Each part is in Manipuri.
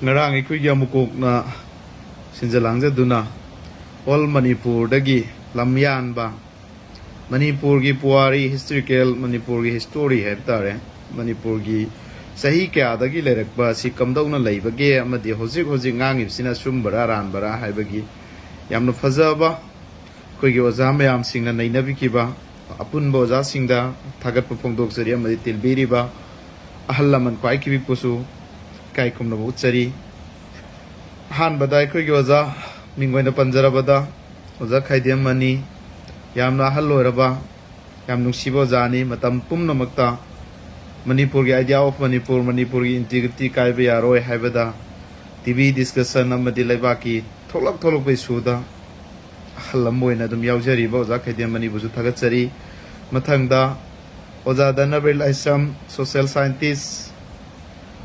ngarang ikui ya mukok na sinjalang duna all Manipur dagi lamyan ba Manipur gi puari historical Manipur gi history hai tare Manipur gi sahi kya dagi lerak ba si kamdau na lei bage amadi hojik ngangib sina sum bara ran bara hai bagi yamna fazaba koi gi oza mayam singna nainabi ki ba apun bo oza singda thagat pongdok sari amadi tilbiri ba ahallaman kwai ki pusu kai kumna bu chari han badai koi gi oza mingwai na panjara bada oza khaidem mani yamna hallo raba yam nungsibo jani matam pumna makta Manipur gi idea of Manipur gi integrity kai be yaroi haibada TV discussion amadi laiba ki tholak be suda halam moina dum yaujari ba oza khaidem mani busu thagat chari mathangda oza danabil aisam social scientist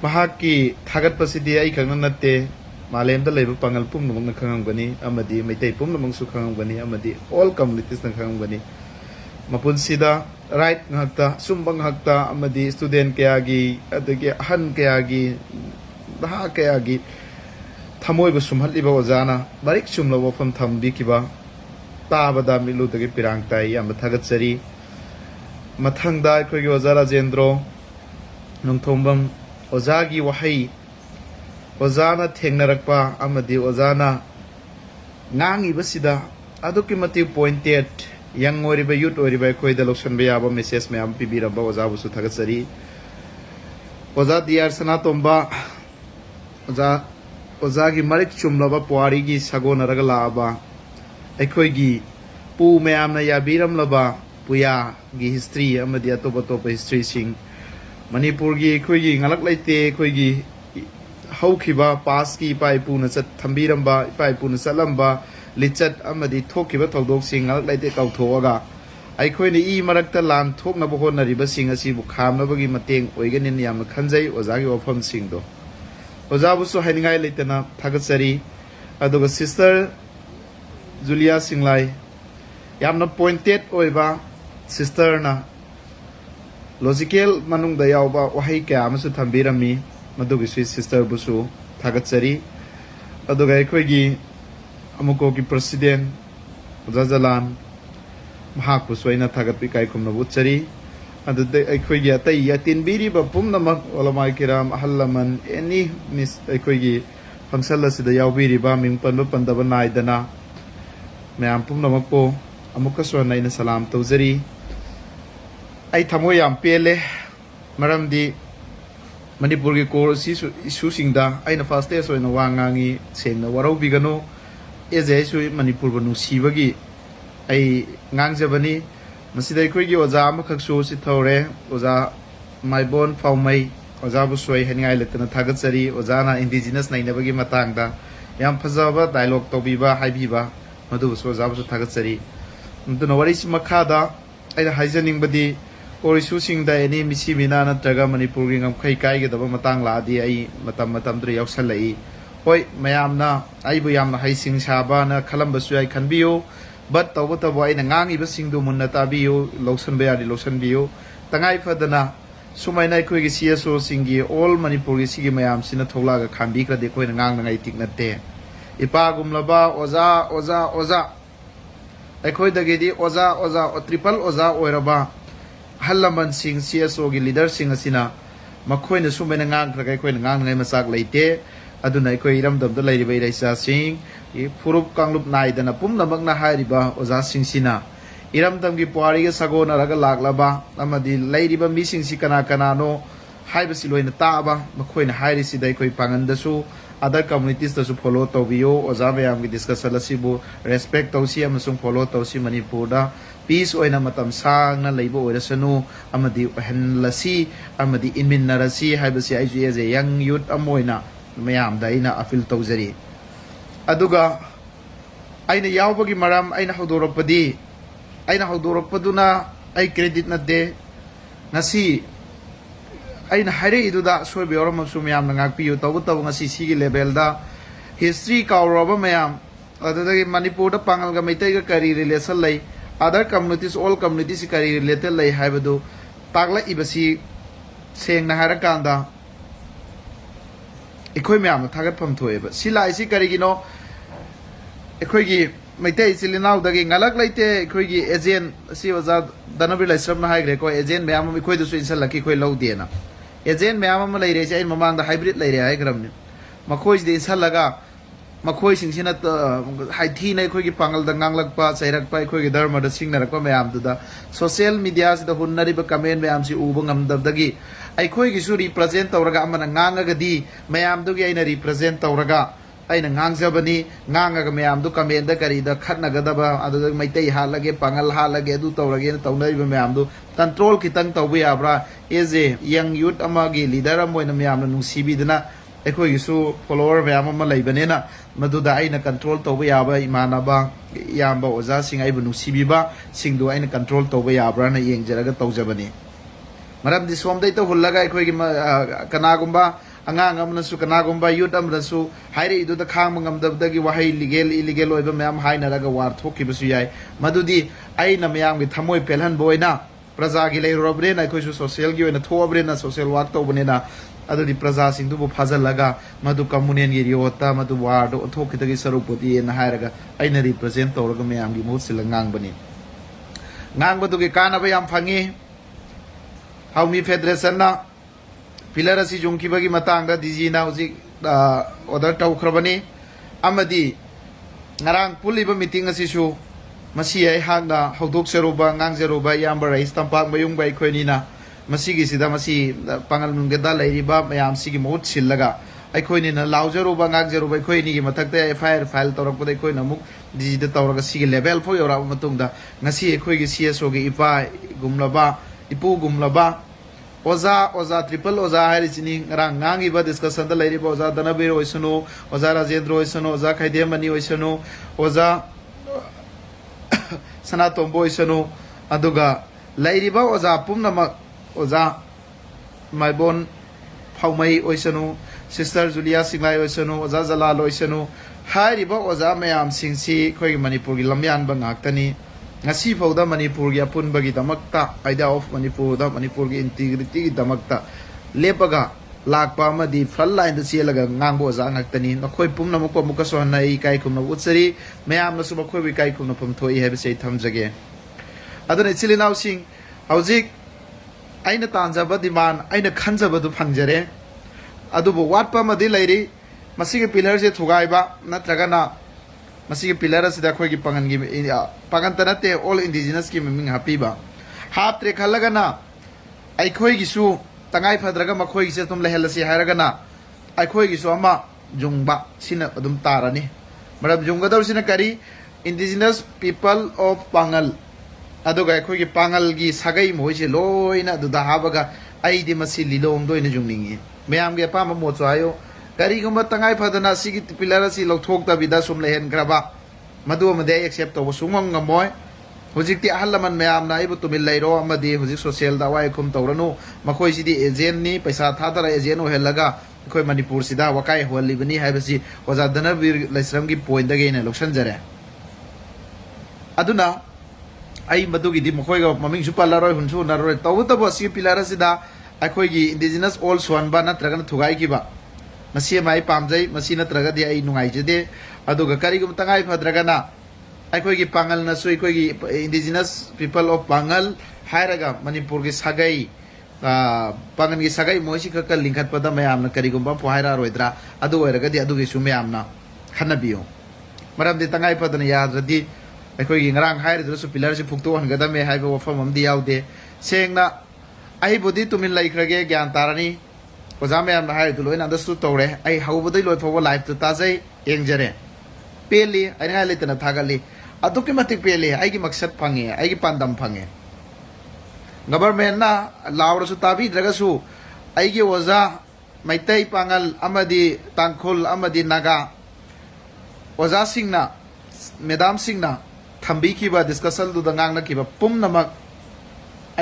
mahaki thagat pasidi ai khangna natte malem da leiba pangal pum namang na khangang bani amadi maitai pum namang su khangang bani amadi all communities na khangang bani mapun sida right ngakta sumbang hakta amadi student kayagi adagi han kayagi daha kayagi thamoi ba sumhal iba ozana barik sumla wafam thambi kiba tabada milu dagi pirang tai am thagat sari mathangda khoi ozara jendro nungthombam ozagi wahai ozana thengnarakpa amadi ozana ngangi basida aduki mati pointed yang oriba youth oriba khoi da loksan be aba message me am pibira ba oza busu thagat sari oza diar sana tomba oza gi marik chumla ba puari gi sagona raga la ba ekhoi gi pu me am na yabiram laba puya gi history amadi atoba to history sing Manipur gi khoi gi ngalak laite khoi gi haukiba pas ki pai puna chat thambiramba pai puna salamba lichat amadi thokiba thodok sing ngalak laite kauthoaga aikhoi ni I marakta lam thokna bo hon nari ba sing asi bu khamna bagi mateng oiganin yam khanjai oza gi ofam sing do oza bu so haningai leitena thagasari aduga sister Julia Singlai yamna pointed oiba sister na logical manung da yawba wahai kya amasu thambirami madugi sweet sister busu thagatsari aduga ekhoi gi amuko gi president Jajalan mahak bu soina thagat pi kai khumna buchari adu de ekhoi gi atai yatin biri ba pumna mak olamai kiram ahallaman any mis ekhoi gi function la sida yawbiri ba ming panba pandaba naidana mayam pumna makpo amuka so naina salam tawjari ai thamoi yam pele maramdi Manipur gi core issue singda aina first day so na wangangi sengna warau bigano eje su Manipur banu sibagi ai ngangjabani masidai khoi gi oza amakhak su si thore oza maibon faumai oza bu soi haningai letana thagatsari oza na indigenous nainabagi matangda yam phajaba dialogue tobiba haibiba madu so oza bu thagatsari muduna wari simakhada aina haijaning badi Orisu sing da any misi mina na traga Manipur gi ngam khai kai ge daba matang la di ai matam dri yausal lai hoi mayam na ai bu yam na hai sing saba na khalam basu ai khanbiyo but taw ta boy na ngang iba sing du mun na tabiyo losan be ari losan biyo tangai fadana sumai nai khoi gi CSO sing gi all Manipur gi sigi mayam sina thola ga khambi ka de khoi na ngang na ngai tik na te ipa gum laba oza ai khoi da ge di oza o triple oza oiraba Hallaman sing CSO gi leader sing asina makhoi na sumena ngang thragai khoi ngang ngai masak leite aduna khoi iram dam da leiri bai raisa sing I furup kanglup nai dana pum namak na hairiba oza sing sina iram dam gi puari ga sagona raga laklaba amadi leiri ba mi sing si kana no haiba si loina ta ba makhoi na hairi si dai khoi pangan da su other communities da su follow to biyo oza mayam gi discussion asibu respect to si amasung follow to si Manipur da peace oina matam sang na leibo oirasanu amadi henlasi amadi inminnarasi haibasi aiju as a young youth amoina mayam da ina afil tawjari aduga aina yawbagi maram aina hawdoroppaduna ai credit na de ngasi aina haire iduda soibe oram su mayam na ngakpiyu taw ngasi sigi level da history kawroba mayam adudagi Manipur da pangal ga maitai ga kari relation lai other communities all communities kari related lai haibadu tagla ibasi seng na harakanda ꯑꯩꯈꯣꯏ ꯃꯌꯥꯝꯅ ꯊꯥꯒꯠꯐꯝ ꯊꯣꯛꯑꯦꯕ ꯁꯤ ꯂꯥꯛꯏꯁꯤ ꯀꯔꯤꯒꯤꯅꯣ ꯑꯩꯈꯣꯏꯒꯤ ꯃꯩꯇꯩ ꯏꯆꯤꯜ ꯏꯅꯥꯎꯗꯒꯤ ꯉꯂꯛ ꯂꯩꯇꯦ ꯑꯩꯈꯣꯏꯒꯤ ꯑꯦꯖꯦꯟ ꯑꯁꯤ ꯑꯣꯖꯥ ꯙꯅꯕꯤꯔ ꯂꯥꯏꯁ꯭ꯔꯝꯅ ꯍꯥꯏꯈ꯭ꯔꯦꯀꯣ ꯑꯦꯖꯦꯟ ꯃꯌꯥꯝ ꯑꯃ ꯑꯩꯈꯣꯏꯗꯁꯨ ꯏꯟꯁꯤꯜꯂꯛꯈꯤ ꯑꯩꯈꯣꯏ ꯂꯧꯗꯦꯅ ꯑꯦꯖꯦꯟ ꯃꯌꯥꯝ ꯑꯃ ꯂꯩꯔꯦꯁꯦ ꯑꯩꯅ ꯃꯃꯥꯡꯗ ꯍꯥꯏꯕ꯭ꯔꯤꯠ ꯂꯩꯔꯦ ꯍꯥꯏꯈ꯭ꯔꯕꯅꯤ ꯃꯈꯣꯏꯁꯤꯗ ꯏꯟꯁꯤꯜꯂꯒ ꯃꯈꯣꯏꯁꯤꯡꯁꯤꯅ ꯍꯥꯏꯊꯤꯅ ꯑꯩꯈꯣꯏꯒꯤ ꯄꯥꯡꯒꯜꯗ ꯉꯥꯡꯂꯛꯄ ꯆꯩꯔꯛꯄ ꯑꯩꯈꯣꯏꯒꯤ ꯙꯔꯃꯗ ꯁꯤꯡꯅꯔꯛꯄ ꯃꯌꯥꯝꯗꯨꯗ ꯁꯣꯁꯤꯌꯦꯜ ꯃꯤꯗꯤꯌꯥꯁꯤꯗ ꯍꯨꯟꯅꯔꯤꯕ ꯀꯃꯦꯟ ꯃꯌꯥꯝꯁꯤ ꯎꯕ ꯉꯝꯗꯕꯗꯒꯤ ꯑꯩꯈꯣꯏꯒꯤꯁꯨ ꯔꯤꯄ꯭ꯔꯖꯦꯟ ꯇꯧꯔꯒ ꯑꯃꯅ ꯉꯥꯡꯉꯒꯗꯤ ꯃꯌꯥꯝꯗꯨꯒꯤ ꯑꯩꯅ ꯔꯤꯄ꯭ꯔꯖꯦꯟ ꯇꯧꯔꯒ ꯑꯩꯅ ꯉꯥꯡꯖꯕꯅꯤ ꯉꯥꯡꯉꯒ ꯃꯌꯥꯝꯗꯨ ꯀꯃꯦꯟꯗ ꯀꯔꯤꯗ ꯈꯠꯅꯒꯗꯕ ꯑꯗꯨꯗ ꯃꯩꯇꯩ ꯍꯥꯠꯂꯒꯦ ꯄꯥꯡꯒꯜ ꯍꯥꯠꯂꯒꯦ ꯑꯗꯨ ꯇꯧꯔꯒꯦꯅ ꯇꯧꯅꯔꯤꯕ ꯃꯌꯥꯝꯗꯨ ꯀꯟꯇ꯭ꯔꯣꯜ ꯈꯤꯇꯪ ꯇꯧꯕ ꯌꯥꯕ꯭ꯔꯥ ꯑꯦꯖ ꯑꯦ ꯌꯪ ꯌꯨꯠ ꯑꯃꯒꯤ ꯂꯤꯗꯔ ꯑꯃ ꯑꯣꯏꯅ ꯃꯌꯥꯝꯅ ꯅꯨꯡꯁꯤꯕꯤꯗꯅ ꯑꯩꯈꯣꯏꯒꯤꯁꯨ ꯐꯣꯂꯣꯋꯔ ꯃꯌꯥꯝ ꯑꯃ ꯂꯩꯕꯅꯤꯅ ꯃꯗꯨꯗ ꯑꯩꯅ ꯀꯟꯇ꯭ꯔꯣꯜ ꯇꯧꯕ ꯌꯥꯕ ꯏꯃꯥꯟꯅꯕ ꯏꯌꯥꯝꯕ ꯑꯣꯖꯥꯁꯤꯡ ꯑꯩꯕꯨ ꯅꯨꯡꯁꯤꯕꯤꯕ ꯁꯤꯡꯗꯨ ꯑꯩꯅ ꯀꯟꯇ꯭ꯔꯣल ꯇꯧꯕ ꯌꯥꯕ꯭ꯔꯥꯅ ꯌꯦꯡꯖꯔꯒ ꯇꯧꯖꯕꯅꯤ ꯃꯔꯝꯗꯤ ꯁꯣꯝꯗꯩꯇ ꯍꯨꯜꯂꯒ ꯑꯩꯈꯣꯏꯒꯤ ꯀꯅꯥꯒꯨꯝꯕ ꯑꯉꯥꯡ ꯑꯃꯅꯁꯨ ꯀꯅꯥꯒꯨꯝꯕ ꯌꯨꯠ ꯑꯃꯅꯁꯨ ꯍꯥꯏꯔꯛꯏꯗꯨꯗ ꯈꯥꯡꯕ ꯉꯝꯗꯕꯗꯒꯤ ꯋꯥꯍꯩ ꯂꯤꯒꯦꯜ ꯏꯂꯤꯒꯦꯜ ꯑꯣꯏꯕ ꯃꯌꯥꯝ ꯍꯥꯏꯅꯔꯒ ꯋꯥꯔ ꯊꯣꯛꯈꯤꯕꯁꯨ ꯌꯥꯏ ꯃꯗꯨꯗꯤ ꯑꯩꯅ ꯃꯌꯥꯝꯒꯤ ꯊꯃꯣꯏ ꯄꯦꯜꯍꯟꯕ ꯑꯣꯏꯅ प्रजागी लेरुरबरेना अखोइसु सोशल की ओइना थोबरेना सोशल वर्क तौबनेना अदुदि प्रजासिंदुबु फाजलगा मदु कम्युनियन गी रियोता मदु वार्ड ओथोखिदगी सरुपति एना हायरगा अइना रिप्रेजेंट तौरगा मयामगी मुसिल ngangbani ngangbदुगी कानाबा याम फंगी हाउमी फेडरेशन ना पिलर असि जोंखिबगी मतंगदा डीजी ना हुजि ऑर्डर तौखरबनी अमदि ngarang puliba meeting asisु मसी है हागना हौदोक सेरोबा ngang zeroba yamba rais tampak mayung bai khoinina masigi sida masi pangal nungeda leiriba mayam sigi mohut sillaga aikoini na laujeroba ngang zeroba khoini gi mathakte fire file torak podai khoina muk digida tawraga sigi level fo yora matungda ngasi aikoi gi CSO gi ipa gumlaba ipu gumlaba oza triple oza hari chini rang ngangi ba discussion da leiriba oza danabir oisunu oza rajendra oisunu oza khaidemani oisunu oza सनातोंबो इसनु अदुगा लैरिबा ओजा पुमनमक ओजा माइबोन फाउमै ओइसनु सिस्टर जुलिया सिंगलाई ओइसनु ओजा जलाल ओइसनु हारिबा ओजा मयाम सिंसी खोइ मणिपुर गी लमयान बंगाक्तनी ngasi fauda manipur gi apunba gi damakta idea of manipur da manipur gi integrity gi damakta lepaga lakpa amadi front line da sielaga ngangbo za ngaktani nakhoi pumna moko muka so nai kai khumna utsari mayam na suba khoi kai khumna pum thoi hebe sei thamjage aduna chilinau sing haujik aina tanjaba diman aina khanjaba du phangjare adubu watpa madi lairi masigi pillar je thugaiba natraga na masigi pillar asida khoi gi pangan gi pangan tanate all indigenous ki miming happy ba haptre khalaga na ai khoi gi su तंगाई फद्रगा मखोई से तुम लेहलसी हायरगना आखोई गिसो अमा जुंगबा सिना अदुम तारानी मरब जुंगदर सिना करी इंडिजिनस पीपल ऑफ पांगल अदुगा आखोई गी पांगल गी सगै मोइसे लोइना दुदा हाबगा आइदि मसि लिलोंग दोइना जुंगनिंगी मयाम गे पाम मोचो आयो करी गुम तंगाई फदना सिगी पिलर सि लौथोकता बिदा सुम लेहन ग्रबा मदु मदे एक्सेप्ट तो सुंगम ngमोय हुजिकती अहलमन मयामना इबु तुमिल लैरो अमदि हुजिक सोशल दा वाय खुम तौरनु मखोइ सिदि एजेंट नि पैसा थादरा एजेंट ओहेलगा अखोइ मणिपुर सिदा वकाय होलिबनी हाइबसि ओजा धनबीर लैस्रम गी पॉइंट दगेने लक्षण जरे अदुना आई मदुगी दि मखोइ ग ममिंग सु पल्लारोय हुनसु नरोय तौतबो सि पिलार सिदा अखोइ गी इंडिजिनस ऑल सोनबा नत्रगन थुगाई किबा मसी माइ पामजै मसी नत्रगा दि आई नुगाइ जदे अदुगा करिगुम तंगाई फद्रगना अखोई पांगल नसु अखोई इंडिजिनस पीपल ऑफ पांगल हायरगा मणिपुर की सगई पांगन की सगई मोइसि खक लिंखतपदा मयामना करिगुम्बा पोहायरा रोइद्रा अदु ओइरगदि अदुगी सु मयामना खनबियो मरमदि तंगाई फदना याद्रदि अखोई ngरang हायरदसु पिलर से फुक्तो हनगदमे हायबो वफम अमदि यावदे सेंगना आई बुदि तुमिन लाइख्रगे ज्ञान तारानी ओजा मयामना हायदु लोइन अंडरस्टूड तौरे आई हाउबदि लोइ फव लाइफ तो ताजै एंगजरे पेली अइना लेतना थागली अदुकी मतिक पेले आइगी मकसद फंगे आइगी पांदम फंगे गवर्नमेंट ना लावरसु ताबी द्रगसु आइगी ओजा मैतै पांगल अमदि तांखुल अमदि नागा ओजा सिंगना मेदाम सिंगना थंबी किबा डिस्कशन दु दंगांग ना किबा पुम नमक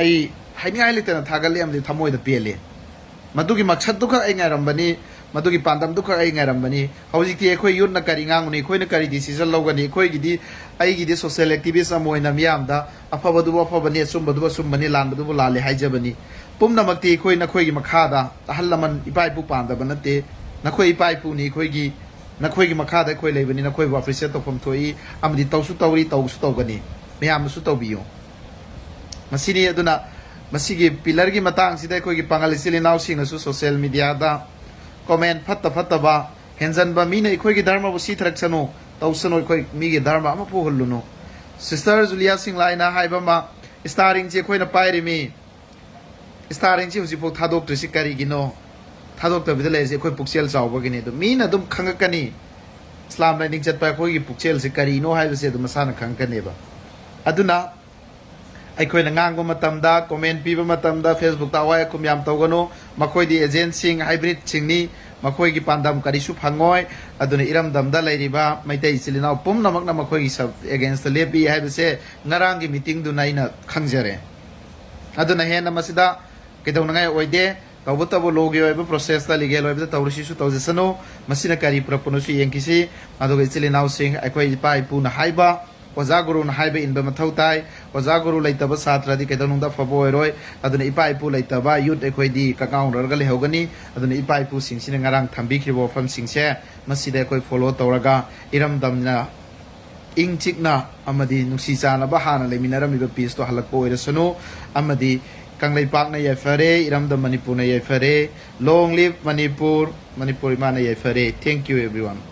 आई हाइनियाइ लेतना थागली अमदि थमोय द पेले मदुगी मकसद दुख आई ngaiरंबनी मदुगी पांदम दुख आई ngaiरंबनी हौजिकि एखोय युन ना करि nganगुनि एखोयना करि डिसिजन लौगनी एखोयगिदि आइगिदि सोशल एक्टिविस्ट अमोयना मियामदा अफबदु अफबनी असुमबदु असुमबनी लानबदु लाले हाइजबनी पुमनमक्ति एखोयना खोयगी मखादा अहलमन इपाइपु पांदब नते ꯅꯈꯣꯏ ꯏꯄꯥ ꯏꯄꯨꯅꯤ ꯅꯈꯣꯏꯒꯤ ꯃꯈꯥꯗ ꯑꯩꯈꯣꯏ ꯂꯩꯕꯅꯤ ꯅꯈꯣꯏꯕꯨ ꯑꯦꯄ꯭ꯔꯤꯁꯤꯌꯦꯠ ꯇꯧꯐꯝ ꯊꯣꯛꯏ ꯑꯃꯗꯤ ꯇꯧꯁꯨ ꯇꯧꯔꯤ ꯇꯧꯁꯨ ꯇꯧꯒꯅꯤ ꯃꯌꯥꯝꯅꯁꯨ ꯇꯧꯕꯤꯌꯨ ꯃꯁꯤꯅꯤ ꯑꯗꯨꯅ ꯃꯁꯤꯒꯤ ꯄꯤꯂꯔꯒꯤ ꯃꯇꯥꯡꯁꯤꯗ ꯑꯩꯈꯣꯏꯒꯤ ꯄꯥꯡꯒꯜ ꯏꯆꯤꯜ ꯏꯅꯥꯎꯁꯤꯡꯅꯁꯨ ꯁꯣꯁꯤꯌꯦꯜ ꯃꯤꯗꯤꯌꯥꯗ ꯀꯣꯃꯦꯟ ꯐꯠꯇꯕ ꯍꯦꯟꯖꯟꯕ ꯃꯤꯅ ꯑꯩꯈꯣꯏꯒꯤ ꯙꯔꯃꯕꯨ ꯁꯤꯊꯔꯛꯁꯅꯨ ꯇꯧꯁꯅꯨ ꯑꯩꯈꯣꯏ ꯃꯤꯒꯤ ꯙꯔꯃ ꯑꯃ ꯄꯨꯍꯜꯂꯨꯅꯨ ꯁꯤꯁꯇꯔ ꯖꯨꯂꯤꯌꯥ ꯁꯤꯡꯂꯥꯏꯅ ꯍꯥꯏꯕ ꯑꯃ ꯁ꯭ꯇꯥꯔꯤꯡꯁꯤ ꯑꯩꯈꯣꯏꯅ ꯄꯥꯏꯔꯤꯃꯤ ꯁ꯭ꯇꯥꯔꯤꯡꯁꯤ ꯍꯧꯖꯤꯛꯐꯥꯎ ꯊꯥꯗꯣꯛꯇ꯭ꯔꯤꯁꯤ ꯀꯔꯤꯒꯤꯅꯣ ꯊꯥꯗꯣꯛꯇꯕꯤꯗ ꯂꯩꯔꯤꯁꯤ ꯑꯩꯈꯣꯏ ꯄꯨꯛꯆꯦꯜ ꯆꯥꯎꯕꯒꯤꯅꯤ ꯑꯗꯨ ꯃꯤꯅ ꯑꯗꯨꯝ ꯈꯪꯉꯛꯀꯅꯤ ꯏꯁꯂꯥꯝ ꯂꯥꯏꯅꯤꯡ ꯆꯠꯄ ꯑꯩꯈꯣꯏꯒꯤ ꯄꯨꯛꯆꯦꯜꯁꯤ ꯀꯔꯤꯅꯣ ꯍꯥꯏꯕꯁꯤ ꯑꯗꯨꯝ ꯃꯁꯥꯅ ꯈꯪꯉꯛꯀꯅꯦꯕ ꯑꯗꯨꯅ ꯑꯩꯈꯣꯏꯅ ꯉꯥꯡꯕ ꯃꯇꯝꯗ ꯀꯣꯃꯦꯟ ꯄꯤꯕ ꯃꯇꯝꯗ ꯐꯦꯁꯕꯨꯛꯇ ꯑꯋꯥꯏ ꯑꯈꯨꯝ ꯌꯥꯝ ꯇꯧꯒꯅꯨ ꯃꯈꯣꯏꯗꯤ ꯑꯦꯖꯦꯟꯁꯤꯡ ꯍꯥꯏꯕ꯭ꯔꯤꯠꯁꯤꯡꯅꯤ ꯃꯈꯣꯏꯒꯤ ꯄꯥꯟꯗꯝ ꯀꯔꯤꯁꯨ ꯐꯪꯉꯣꯏ ꯑꯗꯨꯅ ꯏꯔꯝꯗꯝꯗ ꯂꯩꯔꯤꯕ ꯃꯩꯇꯩ ꯏꯆꯤꯜ ꯏꯅꯥꯎ ꯄꯨꯝꯅꯃꯛꯅ ꯃꯈꯣꯏꯒꯤ ꯑꯦꯒꯦꯟꯁꯇ ꯂꯦꯞꯄꯤ ꯍꯥꯏꯕꯁꯦ ꯉꯔꯥꯡꯒꯤ ꯃꯤꯇꯤꯡꯗꯨꯅ ꯑꯩꯅ ꯈꯪꯖꯔꯦ ꯑꯗꯨꯅ ꯍꯦꯟꯅ ꯃꯁꯤꯗ ꯀꯩꯗꯧꯅꯉꯥꯏ ꯑꯣꯏꯗꯦ ꯇꯧꯕꯇꯕꯨ ꯂꯣꯒꯤ ꯑꯣꯏꯕ ꯄ꯭ꯔꯣꯁꯦꯁꯇ ꯂꯤꯒꯦꯜ ꯑꯣꯏꯕꯗ ꯇꯧꯔꯤꯁꯤꯁꯨ ꯇꯧꯖꯁꯅꯨ ꯃꯁꯤꯅ ꯀꯔꯤ ꯄꯨꯔꯛꯄꯅꯣꯁꯨ ꯌꯦꯡꯈꯤꯁꯤ ꯑꯗꯨꯒ ꯏꯆꯤꯜ ꯏꯅꯥꯎꯁꯤꯡ ꯑꯩꯈꯣꯏ ꯏꯄꯥ ꯏꯄꯨꯅ ꯍꯥꯏꯕ ꯑꯣꯖꯥ ꯒꯨꯔꯨꯅ ꯍꯥꯏꯕ ꯏꯟꯕ ꯃꯊꯧ ꯇꯥꯏ ꯑꯣꯖꯥ ꯒꯨꯔु ꯂꯩꯇꯕ ꯁꯥꯇ꯭ꯔꯗꯤ ꯀꯩꯗꯧꯅꯨꯡꯗ ꯑꯐꯕ ꯑꯣꯏꯔꯣꯏ ꯑꯗꯨꯅ ꯏꯄꯥ ꯏꯄꯨ ꯂꯩꯇꯕ ꯌꯨꯠ ꯑꯩꯈꯣꯏꯗꯤ ꯀꯛꯉꯥꯎꯅꯔꯒ ꯂꯩꯍꯧꯒꯅꯤ ꯑꯗꯨꯅ ꯏꯄꯥ ꯏꯄꯨꯁꯤꯡꯁꯤꯅ ꯉꯔꯥꯡ ꯊꯝꯕꯤꯈꯤꯕ ꯋꯥꯐꯝꯁꯤꯡꯁꯦ ꯃꯁꯤꯗ ꯑꯩꯈꯣꯏ ꯐꯣꯂꯣ ꯇꯧꯔꯒ ꯏꯔꯝꯗꯝꯅ ꯏꯪ ꯆꯤꯛꯅ ꯑꯃꯗꯤ ꯅꯨꯡꯁꯤ ꯆꯥꯟꯅꯕ ꯍꯥꯟꯅ ꯂꯩꯃꯤꯟꯅꯔꯝꯃꯤꯕ ꯄꯤꯁꯇꯣ ꯍꯜꯂꯛꯄ ꯑꯣꯏꯔꯁꯅꯨ ꯑꯃꯗꯤ ꯀꯪꯂꯩꯄꯥꯛꯅ ꯌꯥꯏꯐꯔꯦ ꯏꯔꯝꯗꯝ ꯃꯅꯤꯄꯨꯔꯅ ꯌꯥꯏꯐꯔꯦ ꯂꯣꯡ ꯂꯤꯚ ꯃꯅꯤꯄꯨꯔ ꯃꯅꯤꯄꯨꯔ ꯏꯃꯥꯅ ꯌꯥꯏꯐꯔꯦ ꯊꯦꯡꯛ ꯌꯨ ꯑꯦꯚ꯭ꯔꯤꯋꯥꯟ